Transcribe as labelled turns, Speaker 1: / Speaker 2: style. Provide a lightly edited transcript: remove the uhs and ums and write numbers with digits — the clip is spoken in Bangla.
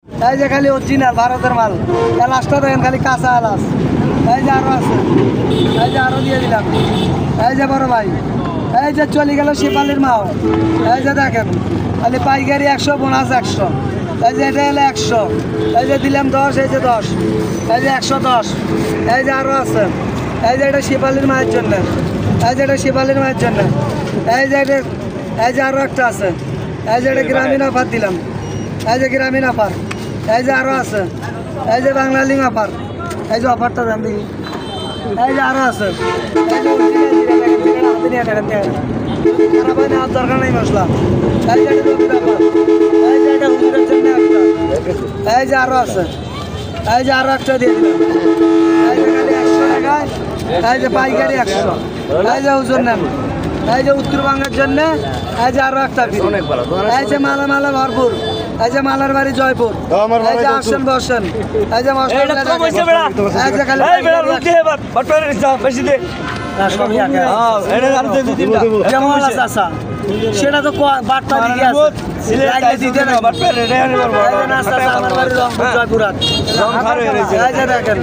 Speaker 1: এই যে খালি অরিজিনাল ভারতের মাল, এলাচটা দেখেন খালি কাঁচা এলাচ। এই যে আরো আছে, এই যে আরো দিয়ে দিলাম। এই যে বড় ভাই, এই যে চলে গেল শিপালির মাও। এই যে দেখেন খালি পাইকারি 100 বোনাস 100। এই যে এটা হলো 100। এই যে দিলাম 10, এই যে 10, এই যে 110। এই যে আরো আছে, এই যে এটা শিপালির মায়ের জন্য, এই যে এটা শিপালির মায়ের জন্য। এই যে এটা, এই যে আরো একটা আছে, এই যে এটা গ্রামীণ অফার দিলাম। এই যে গ্রামীণ অফার। এই যে আরো আছে, এই যে বাঙালি অফার। এই যে অফারটা দেন দেখি। এই যে আরো আছে, এই যে হাতে নিয়ে দেখেন খারাপ হয় না, আর দরকার নেই মশলা। এই যে এটা রবির অফার। এই যে এটা হুজুরের জন্য একটা। এই যে আরো আছে, এই যে আরো একটা দিয়ে দিলাম। এই যে খালি 100 টাকায়, এই যে পাইকারি 100। এই যে হুজুর নেন। এই যে উত্তরবঙ্গের জন্য, এই যে আরো একটা ফ্রি। এই যে মালা মালা ভরপুর। এই যে মালার বাড়ি জয়পুর। এই যে আসেন বসেন। এই যে মশলা, এই যে খালি সেটা তো বার্তা দিকে আছে। জয়পুর দেখেন।